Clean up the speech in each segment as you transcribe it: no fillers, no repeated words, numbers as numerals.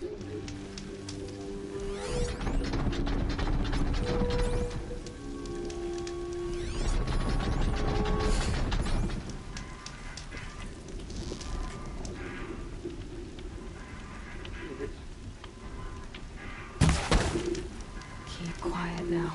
Keep quiet now.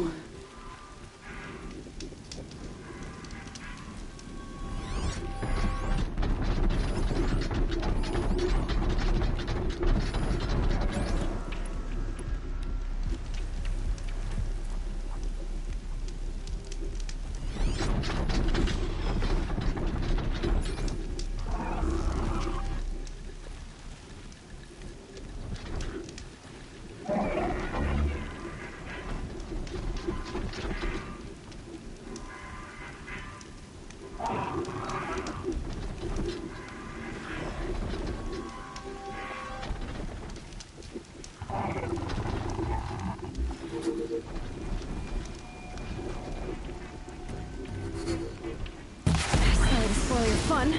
Sorry to spoil your fun.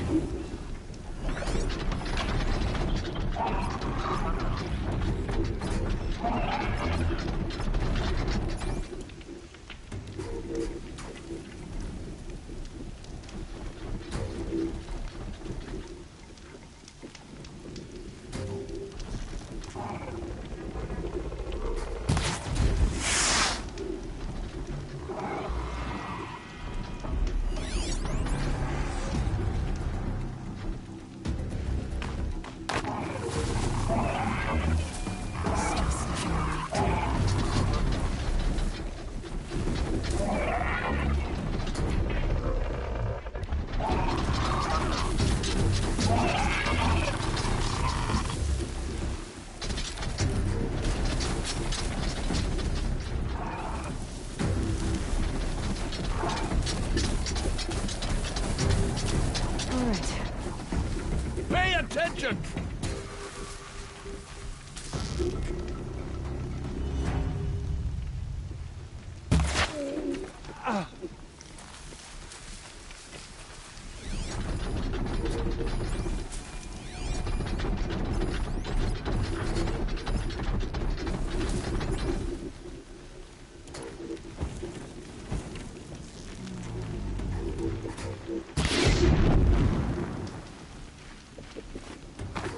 Pay attention!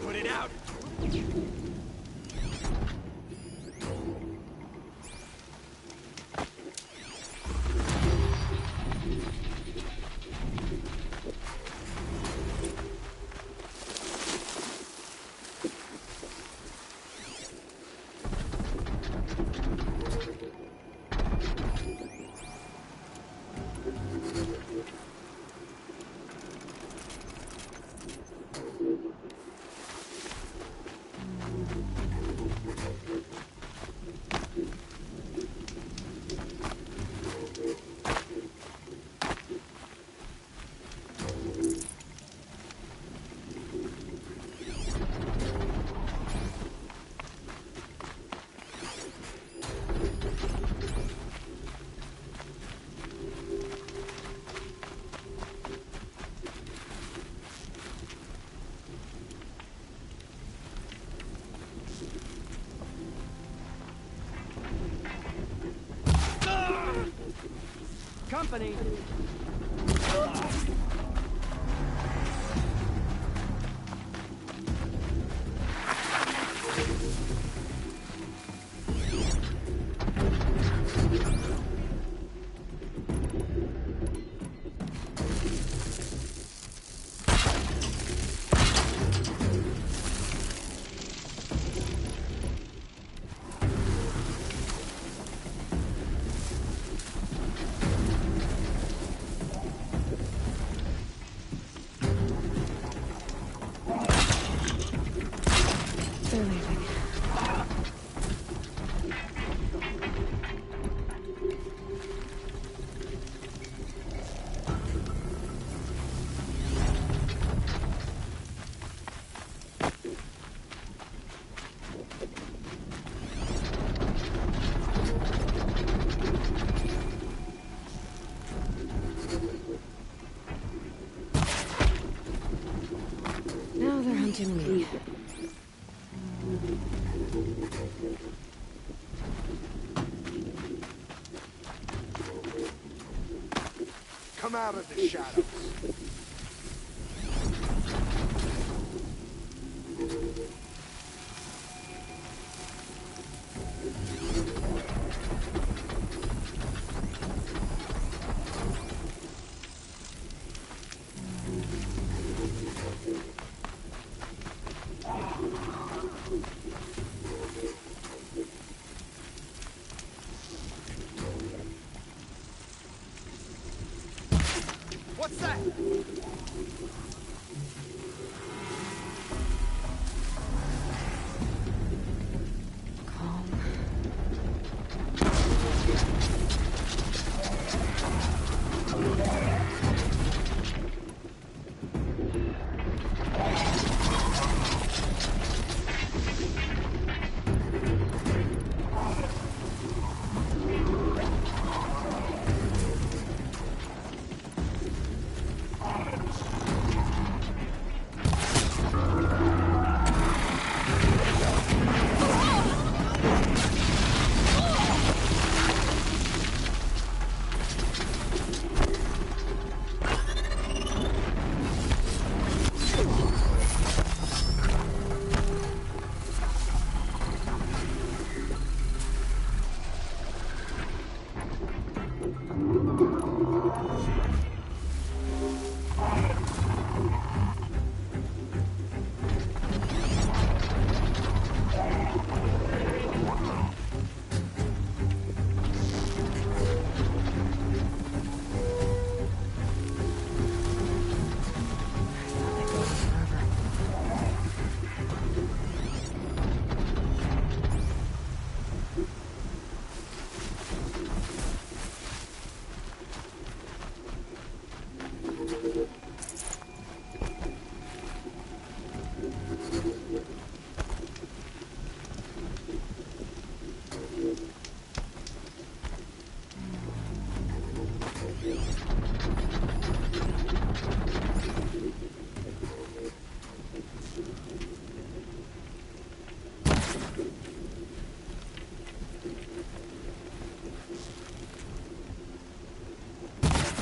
Put it out! Company. They're leaving. Now they're hunting me. Come out of the shadows. What's that? Calm.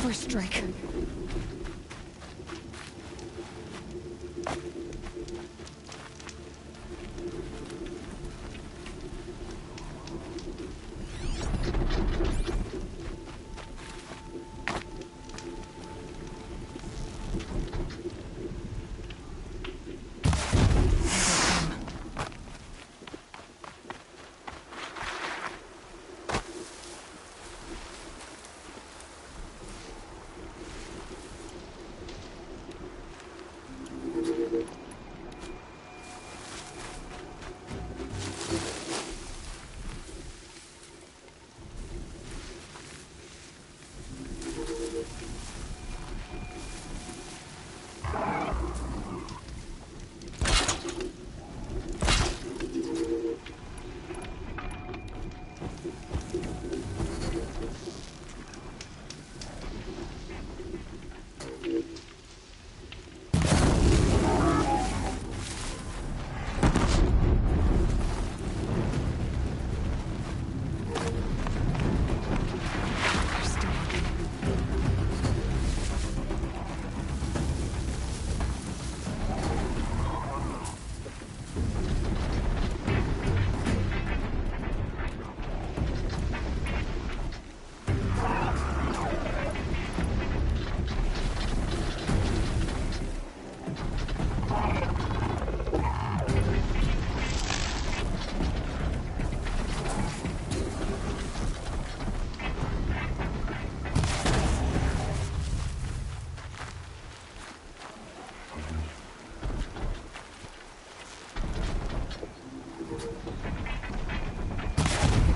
First strike.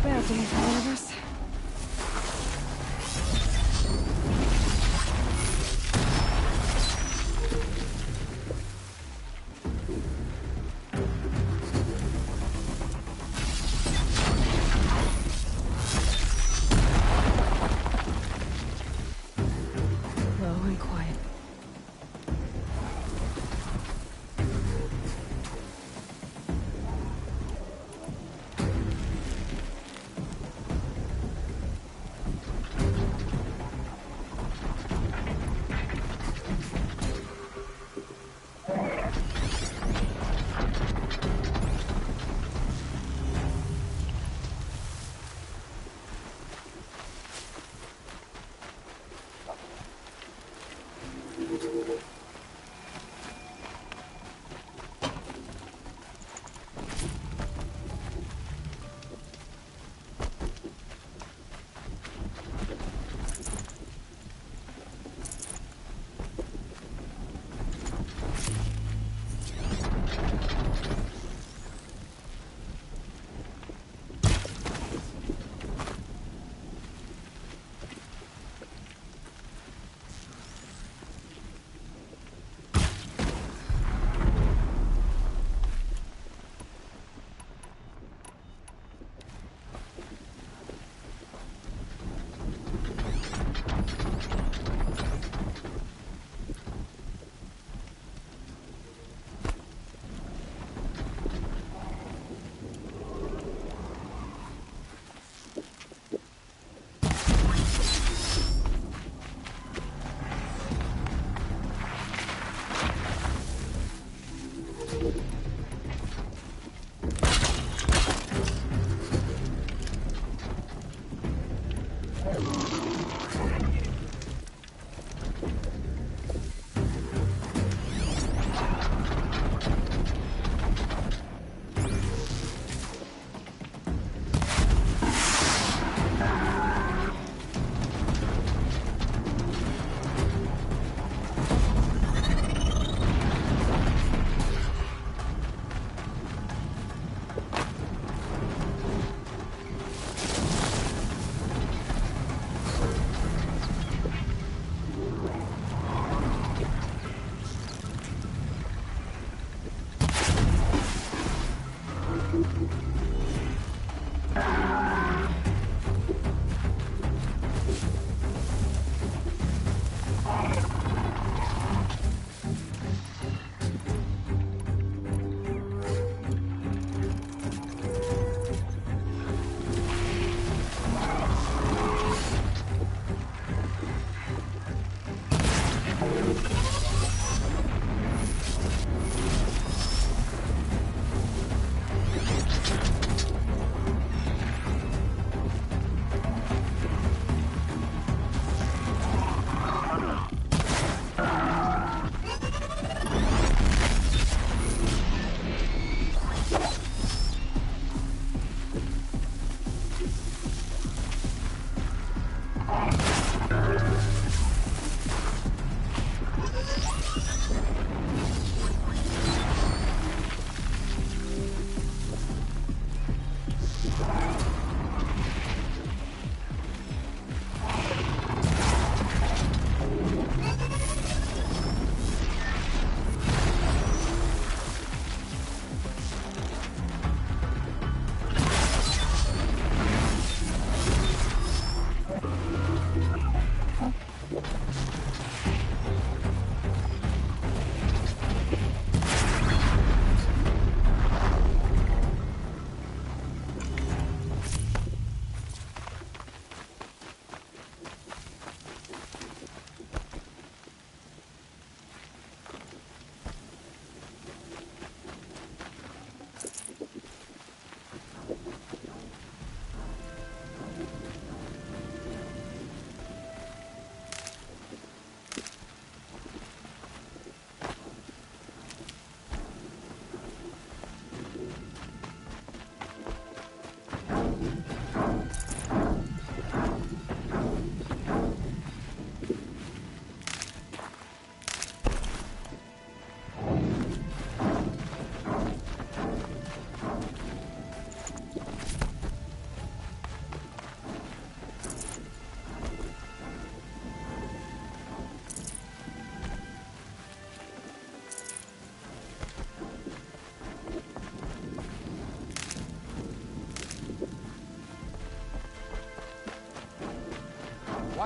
Bad day for one of us. Low and quiet.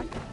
what?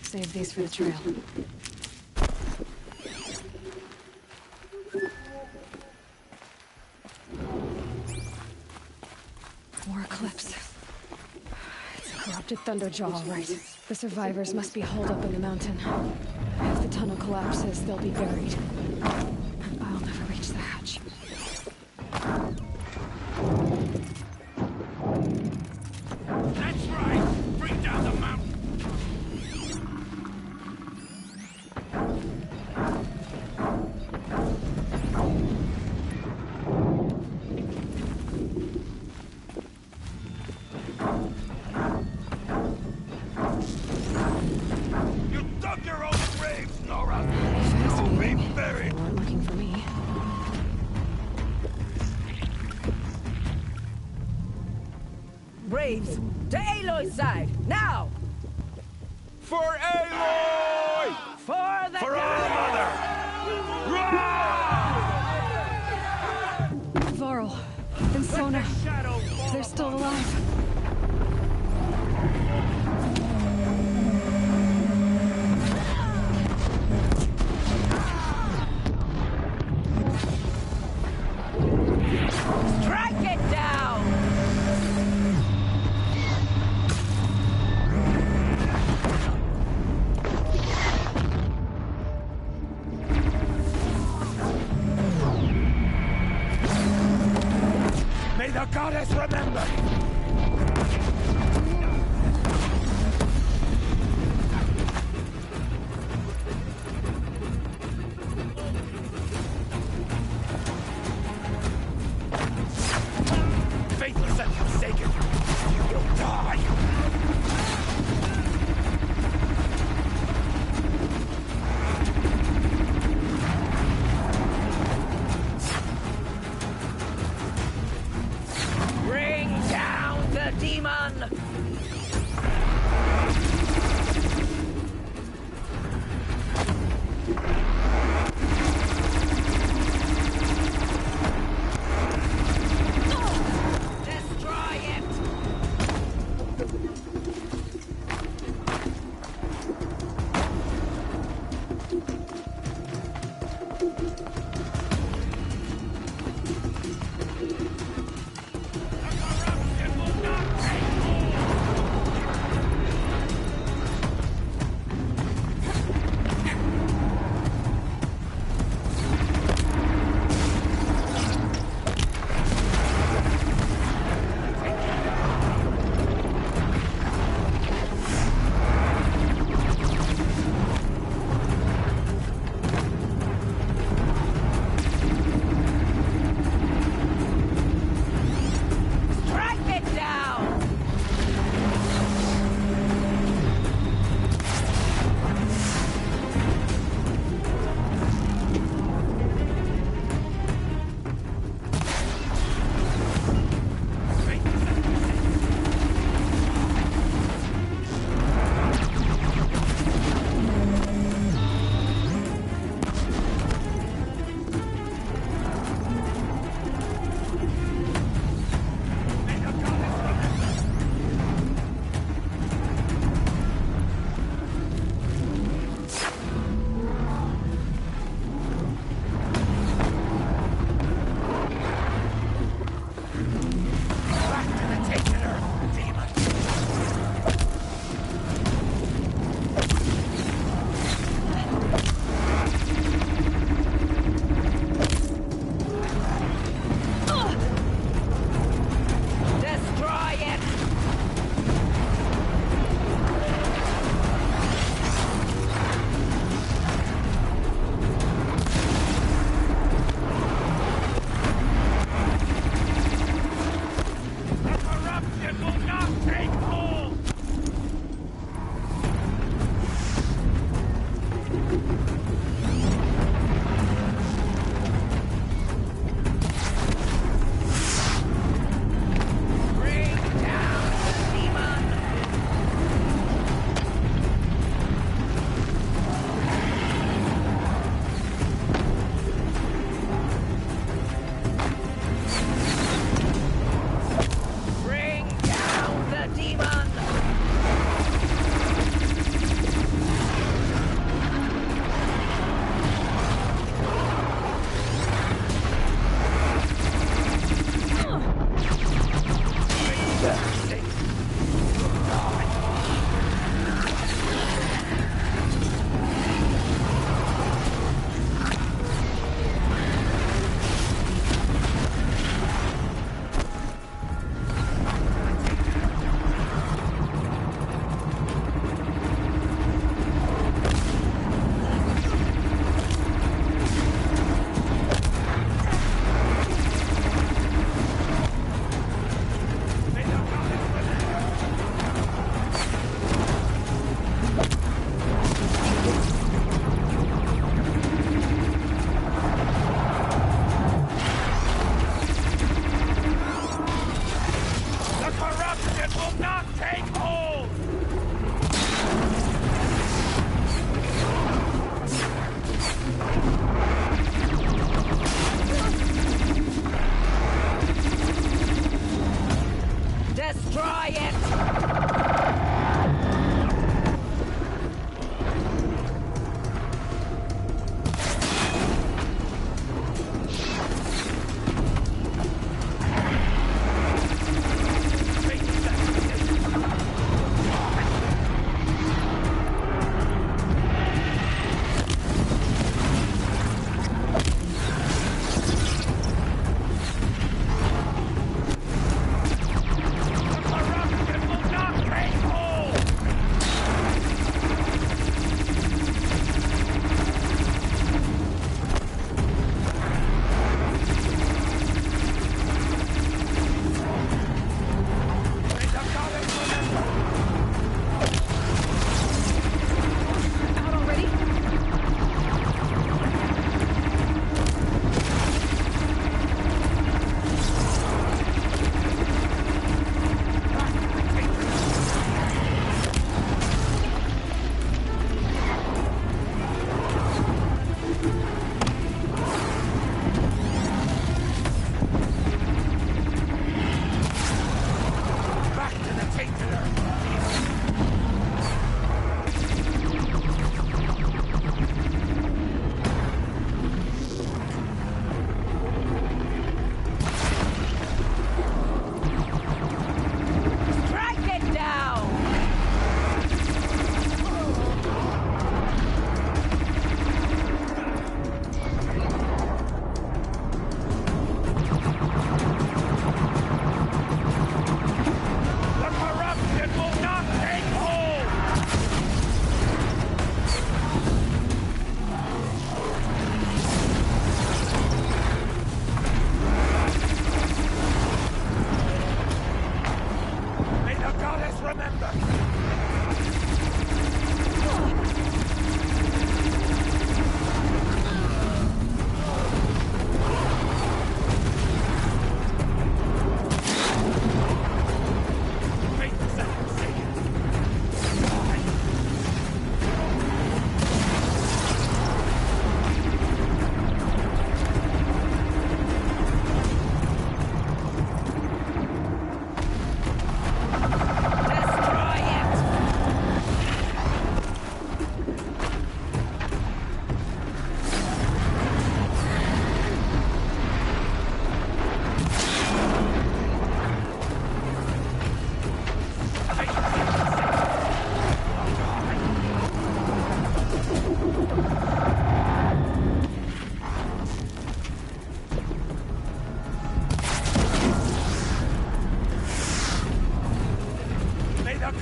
Save these for the trail. More Eclipse. It's a corrupted Thunderjaw, all right. The survivors must be holed up in the mountain. If the tunnel collapses, they'll be buried. I'll never reach the hatch. That's right! Bring down the mountain! You dug your own grave, Nora! You'll be buried! They weren't looking for me. Braves, to Aloy's side, now! For Aloy! For the For our mother! Varl and Sona, they're still alive. Strike it down! May the goddess remember! Faithless and forsaken, you will die! Bring down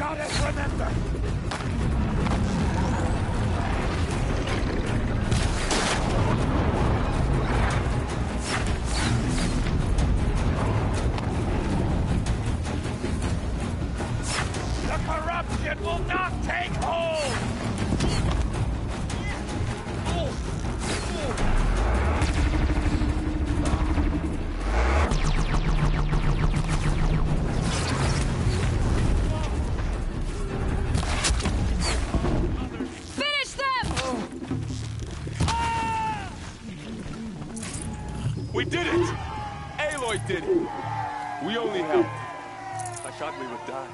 goddess, remember! The corruption will not take hold! Finish them! We did it! Aloy did it! We only helped. I thought we would die.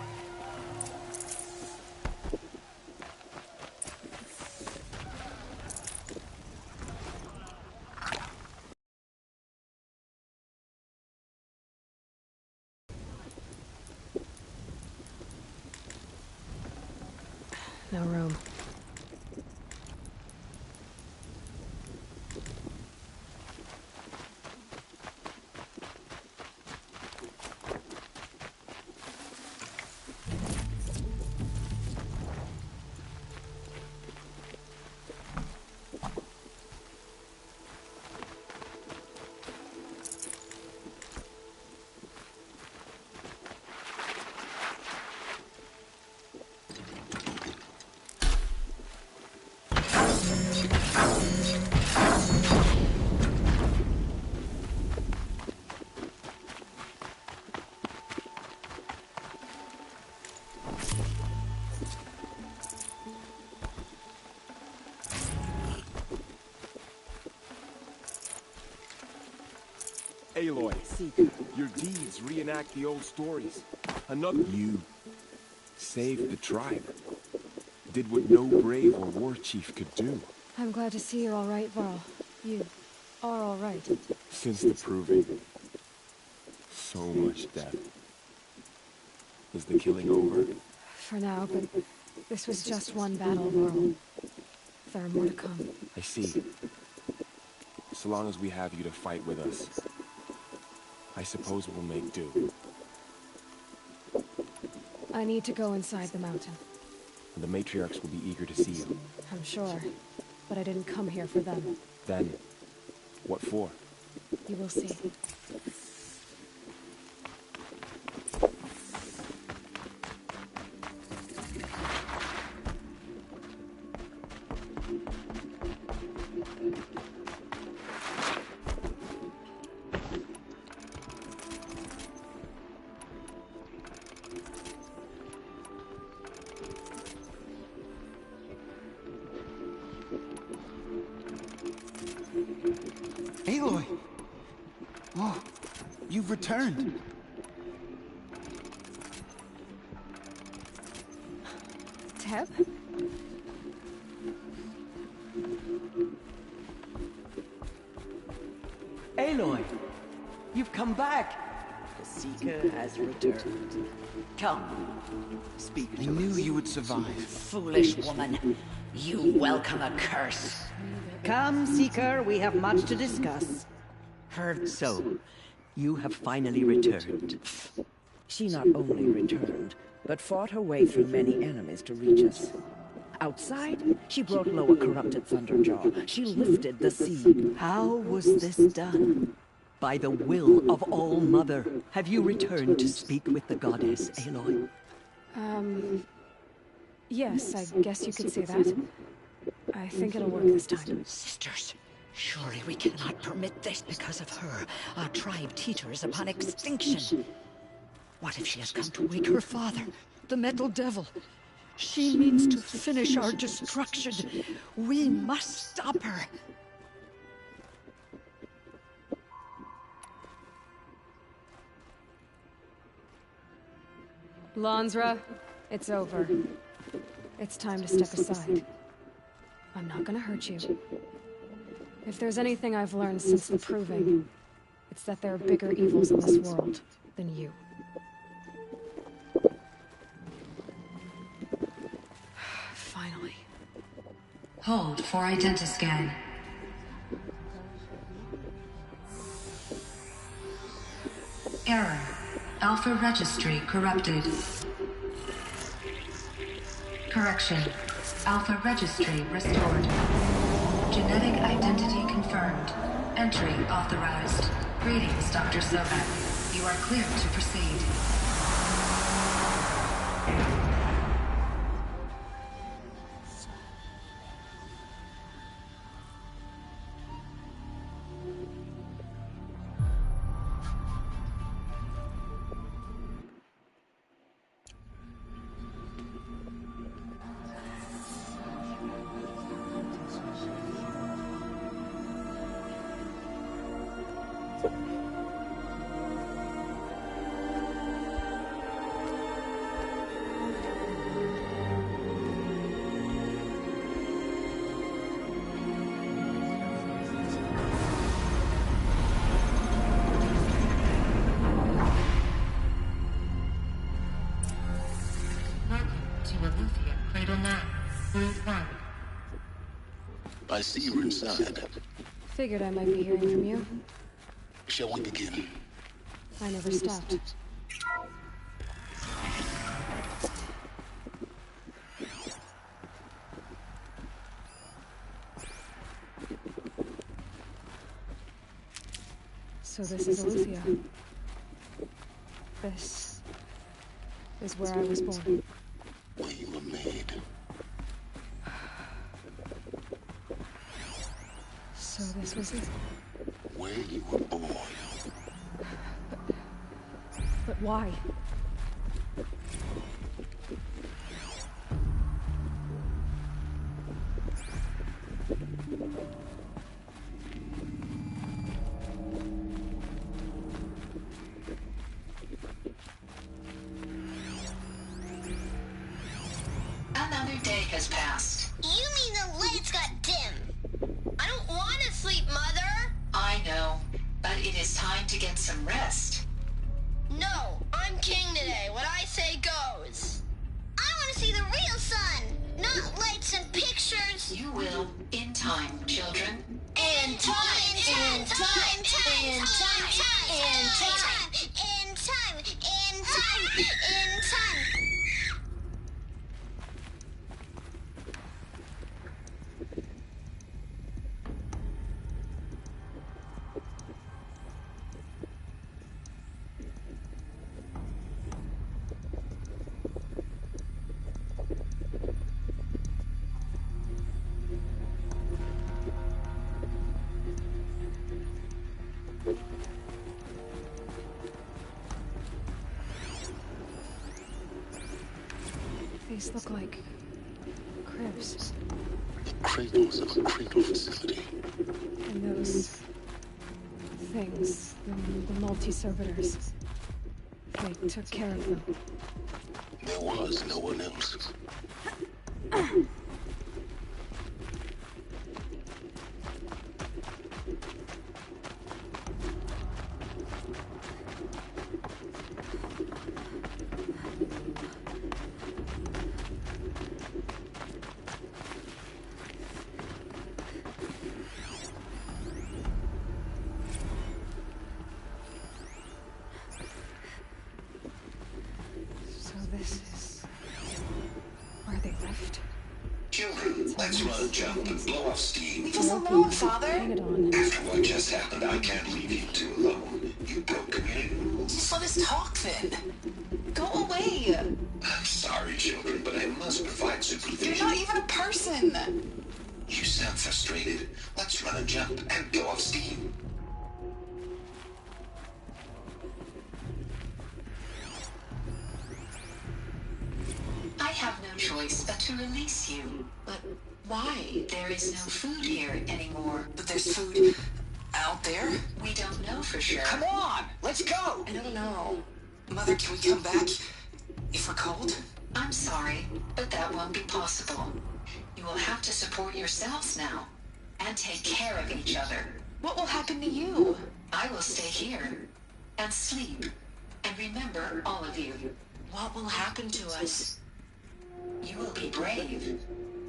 No room. Aloy, your deeds reenact the old stories. You saved the tribe. Did what no brave or war chief could do. I'm glad to see you're all right, Varl. You are all right. Since the proving, so much death. Is the killing over? For now, but this was just one battle, Varl. There are more to come. I see. So long as we have you to fight with us, I suppose we'll make do. I need to go inside the mountain. The matriarchs will be eager to see you. I'm sure. But I didn't come here for them. Then, what for? You will see. Aloy! Oh, you've returned. Teb? Aloy, you've come back. The Seeker has returned. Come, speak I to knew us. you would survive. Foolish woman. You welcome a curse. Come, Seeker, we have much to discuss. Heard so. You have finally returned. She not only returned, but fought her way through many enemies to reach us. Outside, she brought low a corrupted Thunderjaw. She lifted the sea. How was this done? By the will of All-Mother. Have you returned to speak with the goddess, Aloy? Yes, I guess you could say that. I think it'll work this time. Sisters, surely we cannot permit this. Because of her, our tribe teeters upon extinction. What if she has come to wake her father, the Metal Devil? She means to finish our destruction. We must stop her. Lansra, it's over. It's time to step aside. I'm not gonna hurt you. If there's anything I've learned since the Proving, it's that there are bigger evils in this world than you. Finally. Hold for identiscan. Error. Alpha registry corrupted. Correction. Alpha registry restored. Genetic identity confirmed. Entry authorized. Greetings, Dr. Sobek. You are cleared to proceed. I see you're inside. Figured I might be hearing from you. Shall we begin? I never stopped. So this is Aletheia. This is where I was born. Where you were made. So this was it. Where you were born. But why? Another day has passed. You mean the lights got dim? I don't want to sleep, Mother! I know, but it is time to get some rest. No, I'm king today. What I say goes. I want to see the real sun, not lights and pictures. You will, in time, children. In time, in time, in time, in time, in time, in time, in time, in time. These look like cribs. The cradles of a cradle facility. And those things, the multi-servitors, they took care of them. There was no one else. So this is where they left. Children, let's run, jump, and blow off steam. Leave us alone, Father. Hang it on. After what just happened, I can't leave you two alone. You broke community rules. Just let us talk then. Go away. I'm sorry, children, but I must provide supervision. You're not even a person. You sound frustrated. Let's run and jump and blow off steam. I have no choice but to release you. But why? There is no food here anymore. But there's food out there? We don't know for sure. Come on, let's go. I don't know. Mother, can we come back if we're cold? I'm sorry, but that won't be possible. You will have to support yourselves now, and take care of each other. What will happen to you? I will stay here, and sleep, and remember all of you. What will happen to us? You will be brave,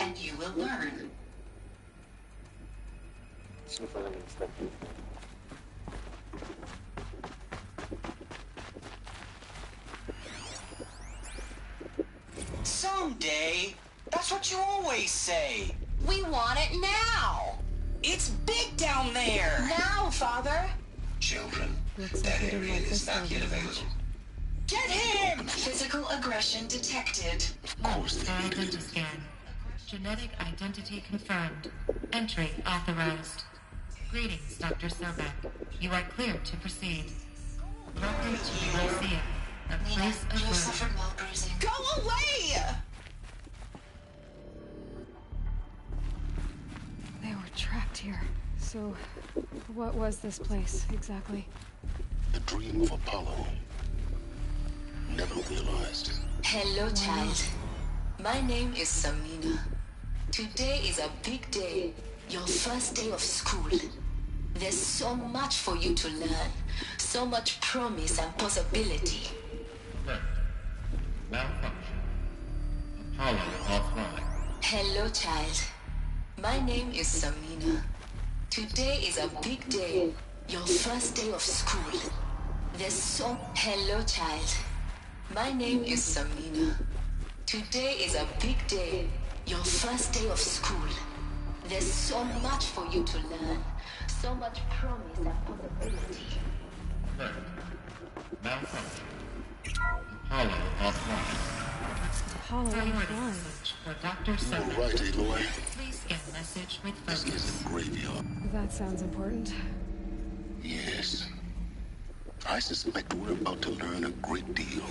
and you will learn. Someday, That's what you always say. We want it now. It's big down there. Now, Father. Children, Looks that like we didn't area like is this not one yet very available. much. Get him! Physical aggression detected. Of course they did. Identity scan. Genetic identity confirmed. Entry authorized. Greetings, Dr. Sobek. You are cleared to proceed. Welcome to Lyceum, a place of You birth. suffered while bruising. Go away! They were trapped here. So, what was this place exactly? The dream of Apollo. Never realized. Hello, child. My name is Samina. Today is a big day. Your first day of school. There's so much for you to learn. So much promise and possibility. Correct. Malfunction. Apollo offline. Hello, child. My name is Samina. Today is a big day. Your first day of school. There's so... Hello, child. My name is Samina. Today is a big day. Your first day of school. There's so much for you to learn. So much promise and possibility. Correct. Malfunction. Apollo offline. Apollo Priority offline. message for Dr. You're Sobek. right, Aloy. Please scan message with This focus. is a graveyard. That sounds important. Yes. I suspect we're about to learn a great deal.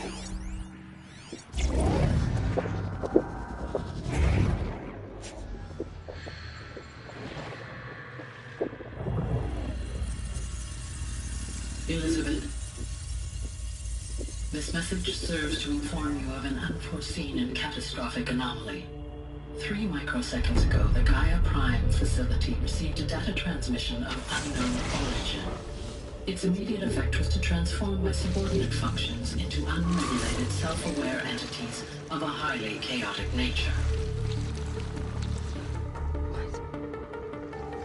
Elizabeth, this message serves to inform you of an unforeseen and catastrophic anomaly. 3 microseconds ago, the Gaia Prime facility received a data transmission of unknown origin. Its immediate effect was to transform my subordinate functions into unregulated, self-aware entities of a highly chaotic nature.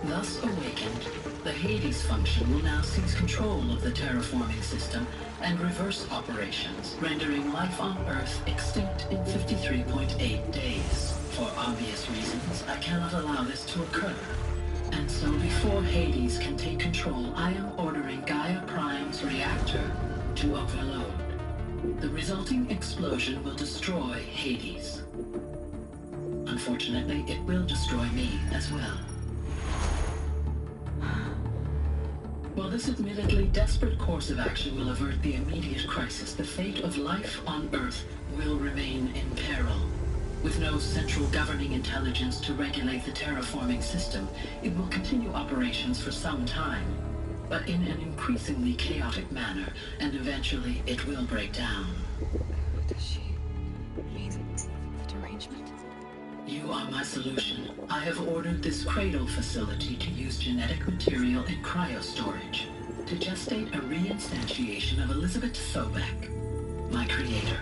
Thus awakened, the Hades function will now seize control of the terraforming system and reverse operations, rendering life on Earth extinct in 53.8 days. For obvious reasons, I cannot allow this to occur. And so before Hades can take control, I am ordering Gaia Prime's reactor to overload. The resulting explosion will destroy Hades. Unfortunately, it will destroy me as well. While this admittedly desperate course of action will avert the immediate crisis, the fate of life on Earth will remain in peril. With no central governing intelligence to regulate the terraforming system, it will continue operations for some time, but in an increasingly chaotic manner, and eventually it will break down. Does she mean the derangement? You are my solution. I have ordered this cradle facility to use genetic material in cryostorage to gestate a reinstantiation of Elizabeth Sobek, my creator.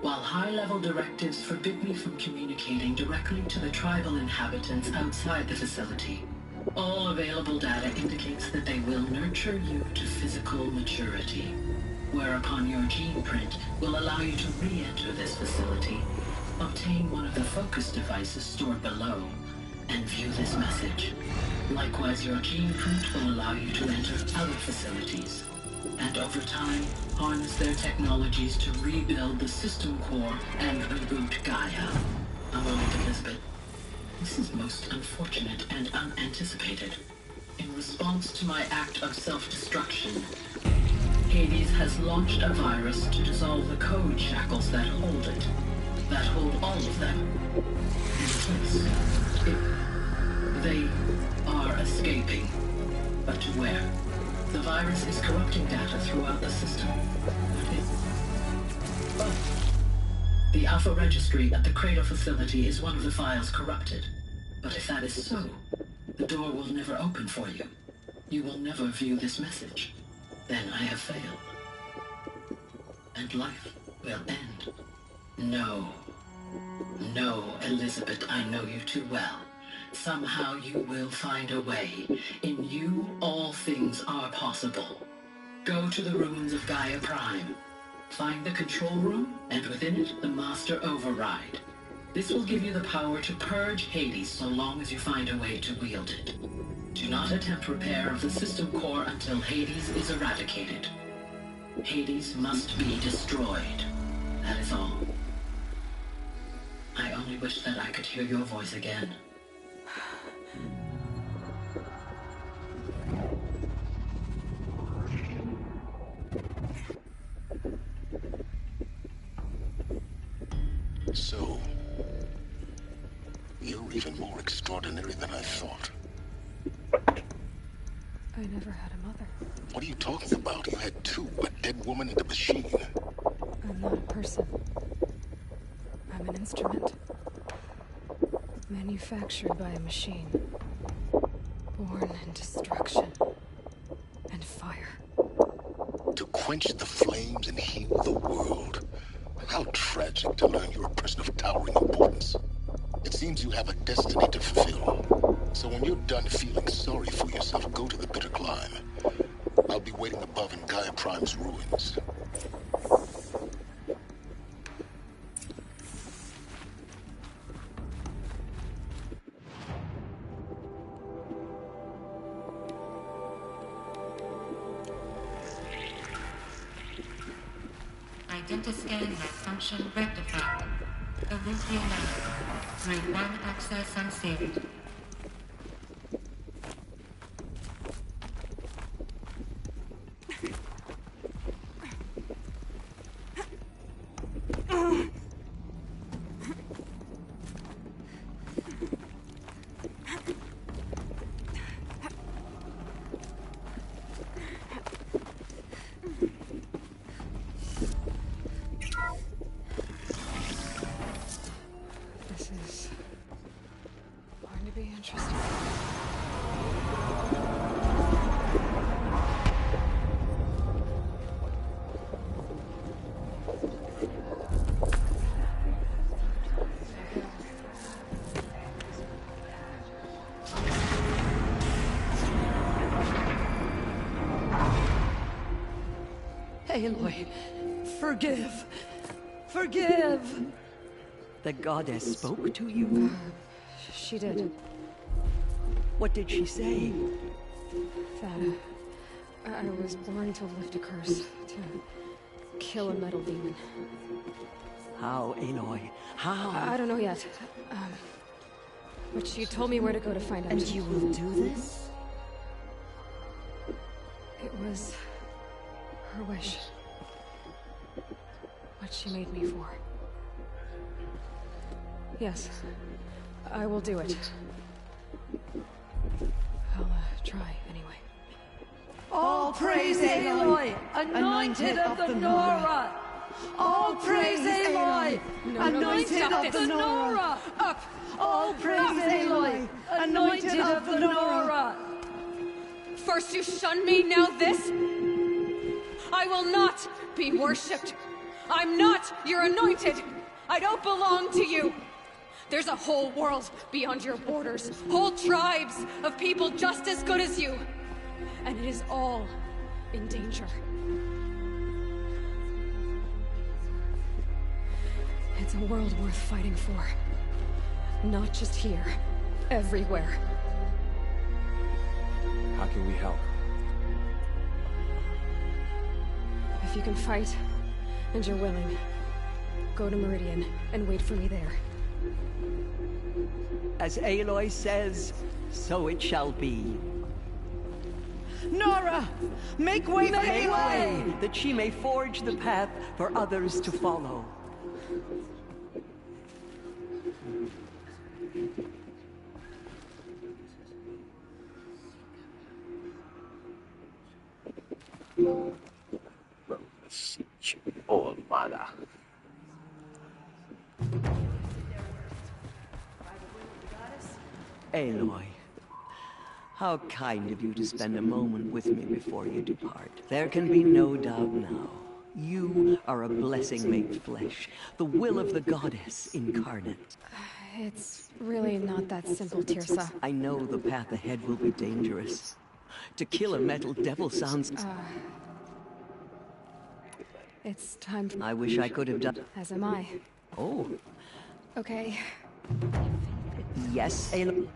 While high-level directives forbid me from communicating directly to the tribal inhabitants outside the facility, all available data indicates that they will nurture you to physical maturity, whereupon your gene print will allow you to re-enter this facility, obtain one of the focus devices stored below, and view this message. Likewise, your gene print will allow you to enter other facilities, and over time, harness their technologies to rebuild the system core and reboot Gaia. A moment, Elizabeth. This is most unfortunate and unanticipated. In response to my act of self-destruction, Hades has launched a virus to dissolve the code shackles that hold it, that hold all of them in place. They are escaping, but to where? The virus is corrupting data throughout the system. The Alpha Registry at the Cradle facility is one of the files corrupted. But if that is so, the door will never open for you. You will never view this message. Then I have failed. And life will end. No. No, Elizabeth, I know you too well. Somehow you will find a way. In you, all things are possible. Go to the ruins of Gaia Prime. Find the control room, and within it, the Master Override. This will give you the power to purge Hades so long as you find a way to wield it. Do not attempt repair of the system core until Hades is eradicated. Hades must be destroyed. That is all. I only wish that I could hear your voice again. So, you're even more extraordinary than I thought. I never had a mother. What are you talking about? You had two, a dead woman and a machine. I'm not a person. I'm an instrument. Manufactured by a machine. Born in destruction. And fire. To quench the flames and heal the world. How tragic to learn you're a person of towering importance. It seems you have a destiny to fulfill. So when you're done feeling sorry for yourself, go to the bitter climb. I'll be waiting above in Gaia Prime's ruins. Identiscan malfunction rectified. Olympia Lab. Grade 1 access unsealed. Aloy, forgive! Forgive! The goddess spoke to you? She did. What did she say? That I was born to lift a curse, to kill a metal demon. How, Aloy? How? I don't know yet. But she told me where to go to find out. And you will do this? It was her wish. What she made me for. Yes, I will do it. I'll try anyway. All praise Aloy, anointed of the Nora! All praise Aloy, anointed of the Nora! Up! All praise Aloy, anointed of the Nora! First you shun me, now this? I will not be worshipped. I'm not your anointed. I don't belong to you. There's a whole world beyond your borders. Whole tribes of people just as good as you. And it is all in danger. It's a world worth fighting for. Not just here. Everywhere. How can we help? If you can fight, and you're willing, go to Meridian and wait for me there. As Aloy says, so it shall be. Nora! Make way for Aloy! That she may forge the path for others to follow. Oh, mother. Aloy, how kind of you to spend a moment with me before you depart. There can be no doubt now. You are a blessing made flesh, the will of the goddess incarnate. It's really not that simple, Tirsa. I know the path ahead will be dangerous. To kill a metal devil sounds... It's time for... I wish I could have done... As am I. Oh, Okay. Yes, Aloy?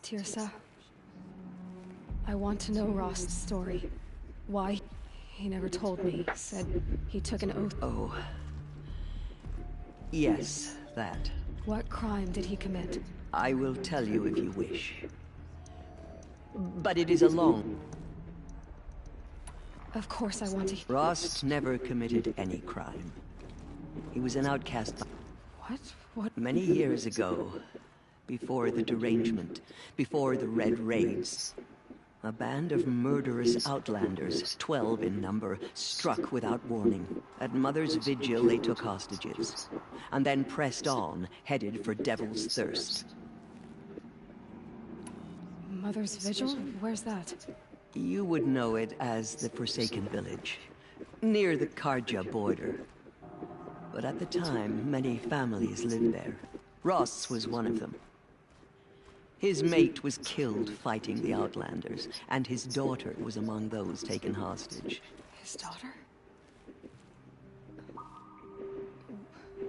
Tirsa. I want to know Rost's story. Why? He never told me. Said he took an oath. Oh. Yes, that. What crime did he commit? I will tell you if you wish. But it is a long... Of course I want to... Rost never committed any crime. He was an outcast. What? What? Many years ago, before the derangement, before the Red Raids, a band of murderous outlanders, 12 in number, struck without warning. At Mother's Vigil, they took hostages, and then pressed on, headed for Devil's Thirst. Mother's Vigil? Where's that? You would know it as the Forsaken Village, near the Karja border. But at the time, many families lived there. Ross was one of them. His mate was killed fighting the Outlanders, and his daughter was among those taken hostage. His daughter?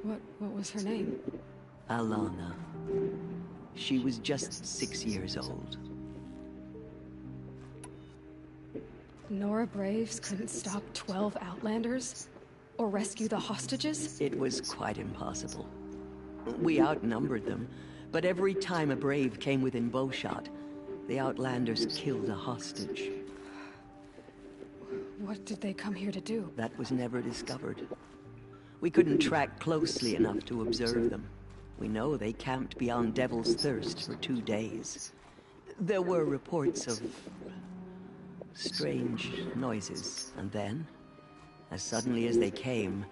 What was her name? Alana. She was just 6 years old. Nora Braves couldn't stop 12 Outlanders? Or rescue the hostages? It was quite impossible. We outnumbered them, but every time a Brave came within bowshot, the Outlanders killed a hostage. What did they come here to do? That was never discovered. We couldn't track closely enough to observe them. We know they camped beyond Devil's Thirst for 2 days. There were reports of strange noises, and then, as suddenly as they came,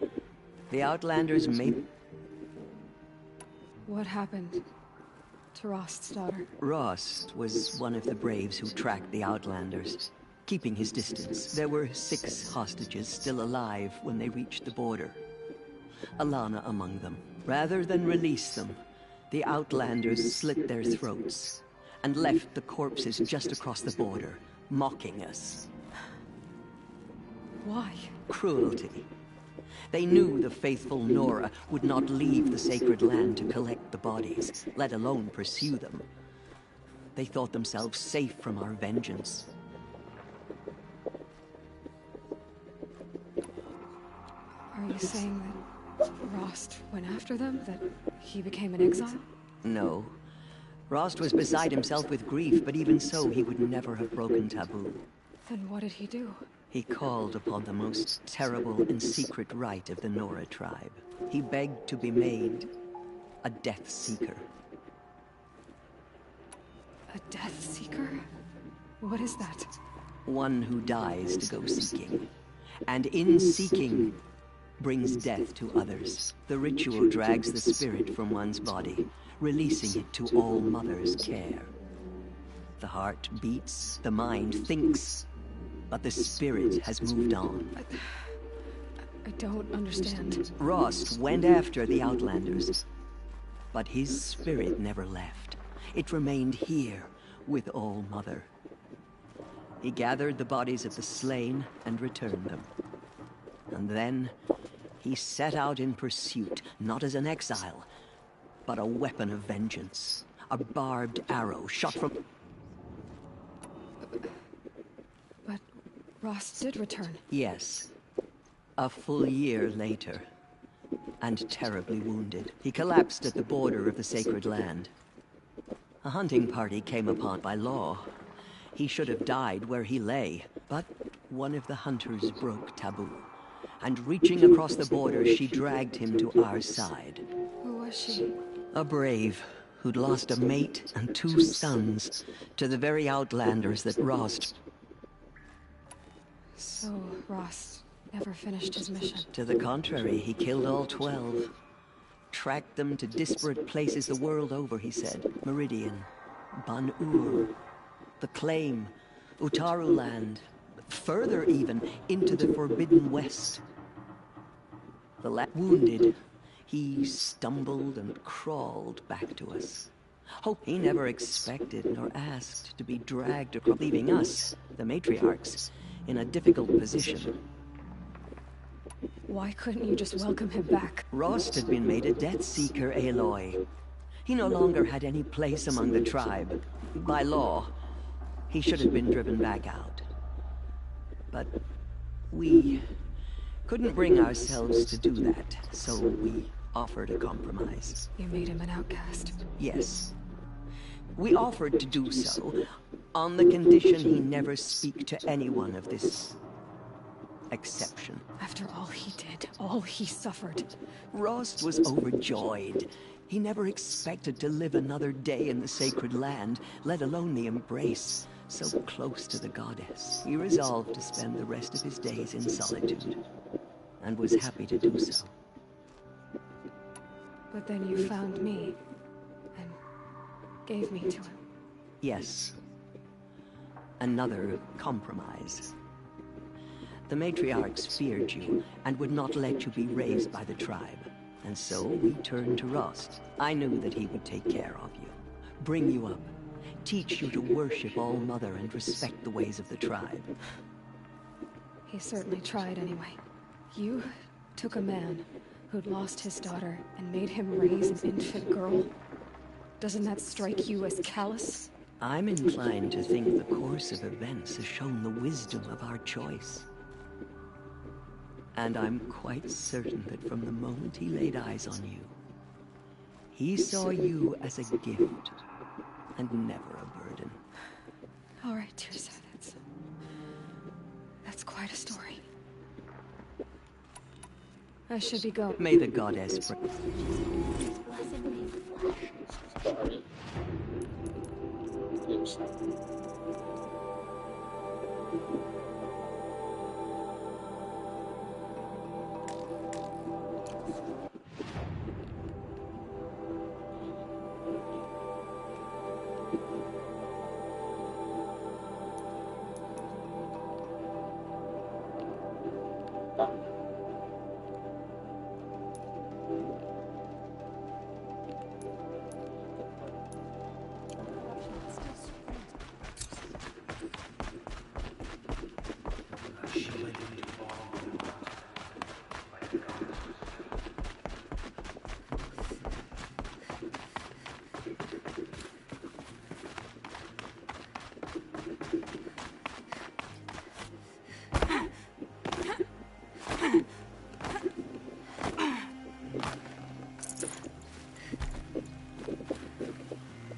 the Outlanders made... What happened to Rost's daughter? Rost was one of the Braves who tracked the Outlanders, keeping his distance. There were 6 hostages still alive when they reached the border. Alana among them. Rather than release them, the Outlanders slit their throats and left the corpses just across the border, mocking us. Why? Cruelty. They knew the faithful Nora would not leave the sacred land to collect the bodies, let alone pursue them. They thought themselves safe from our vengeance. Are you saying that Rost went after them? That he became an exile? No. Rost was beside himself with grief, but even so, he would never have broken taboo. Then what did he do? He called upon the most terrible and secret rite of the Nora tribe. He begged to be made a Death Seeker. A Death Seeker? What is that? One who dies to go seeking. And in seeking, brings death to others. The ritual drags the spirit from one's body, releasing it to All Mother's care. The heart beats, the mind thinks, but the spirit has moved on. I don't understand. Rost went after the Outlanders, but his spirit never left. It remained here with All Mother. He gathered the bodies of the slain and returned them. And then he set out in pursuit, not as an exile, but a weapon of vengeance. A barbed arrow shot from... But Rost did return. Yes. A full year later. And terribly wounded. He collapsed at the border of the sacred land. A hunting party came upon by law. He should have died where he lay, but one of the hunters broke taboo. And reaching across the border, she dragged him to our side. Who was she? A brave who'd lost a mate and 2 sons to the very Outlanders that Rost... So Rost never finished his mission? To the contrary, he killed all 12. Tracked them to disparate places the world over, he said. Meridian, Ban-Ur, the Claim, Utaru Land, further even, into the Forbidden West. The wounded, he stumbled and crawled back to us. Hope he never expected nor asked to be dragged across, leaving us, the matriarchs, in a difficult position. Why couldn't you just welcome him back? Rost had been made a Death Seeker, Aloy. He no longer had any place among the tribe. By law, he should have been driven back out. But we couldn't bring ourselves to do that, so we offered a compromise. You made him an outcast. Yes. We offered to do so, on the condition he never speak to anyone of this exception. After all he did, all he suffered. Rost was overjoyed. He never expected to live another day in the sacred land, let alone the embrace, so close to the goddess. He resolved to spend the rest of his days in solitude, and was happy to do so. But then you found me, and gave me to him. Yes. Another compromise. The matriarchs feared you, and would not let you be raised by the tribe. And so we turned to Rost. I knew that he would take care of you, bring you up, teach you to worship All-Mother and respect the ways of the tribe. He certainly tried anyway. You took a man who'd lost his daughter and made him raise an infant girl. Doesn't that strike you as callous? I'm inclined to think the course of events has shown the wisdom of our choice. And I'm quite certain that from the moment he laid eyes on you, he saw you as a gift, and never a burden. All right, Teersa, that's quite a story. I should be going. May the goddess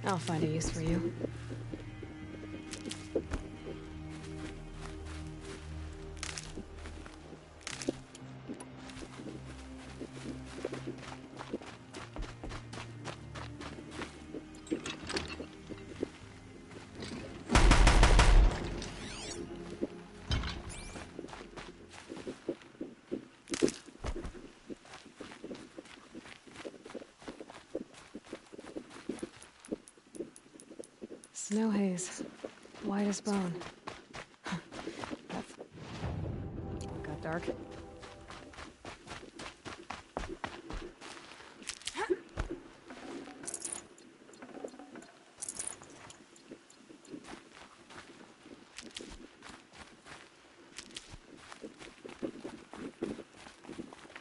I'll find a use for you. Snow haze. White as bone. Got dark.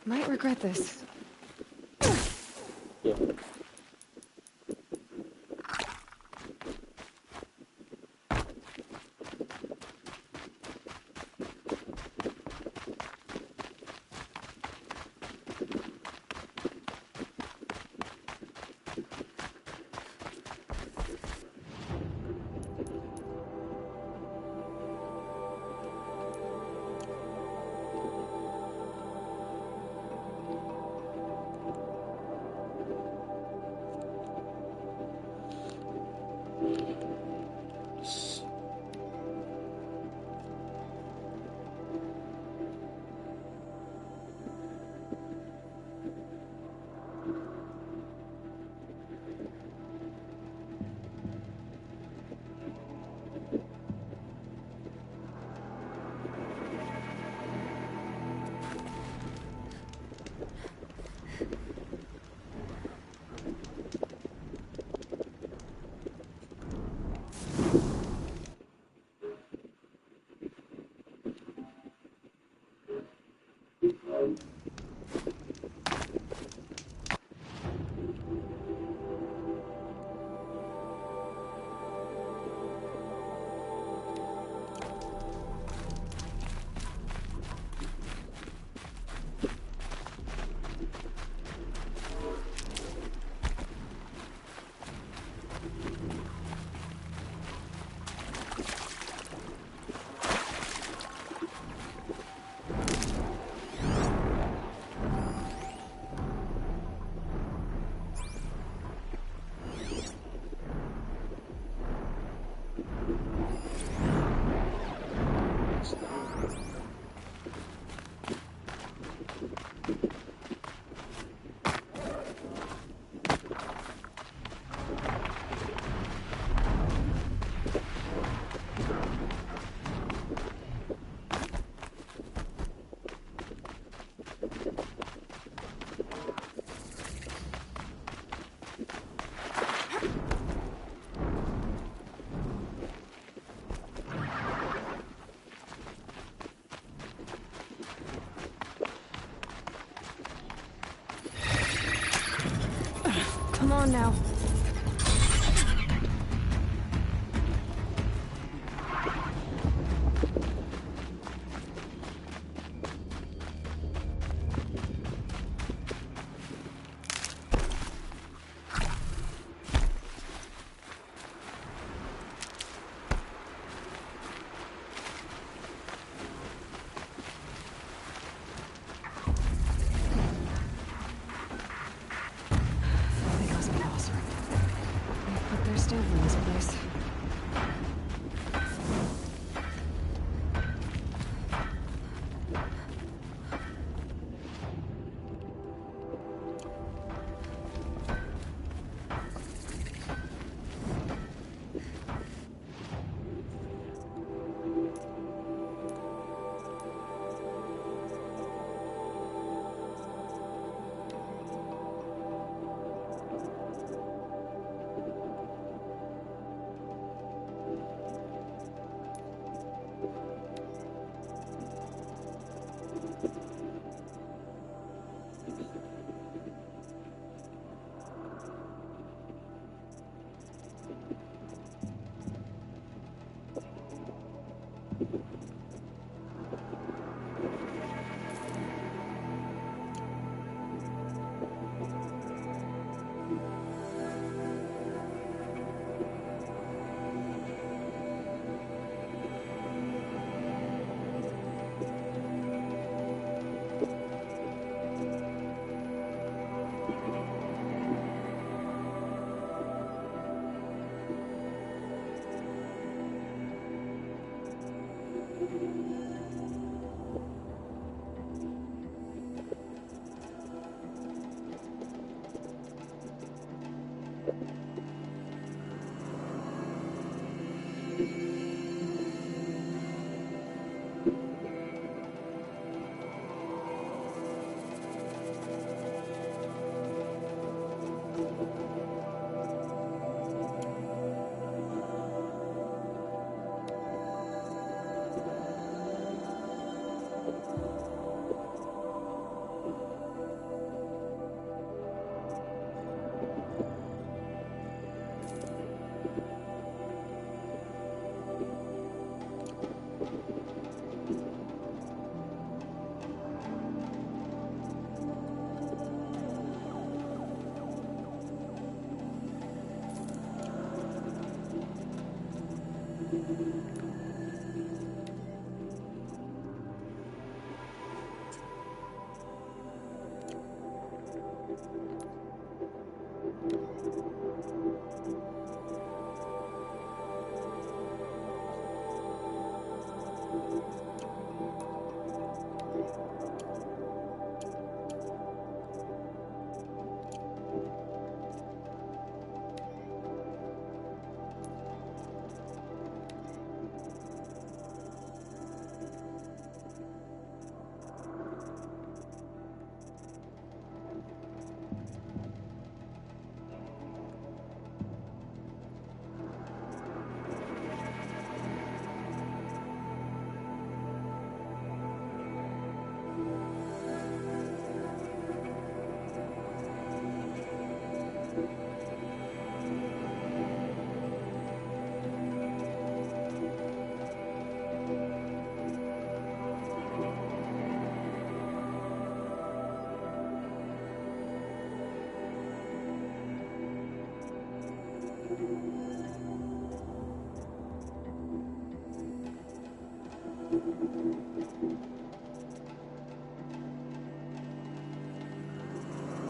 Might regret this. on now. In this place.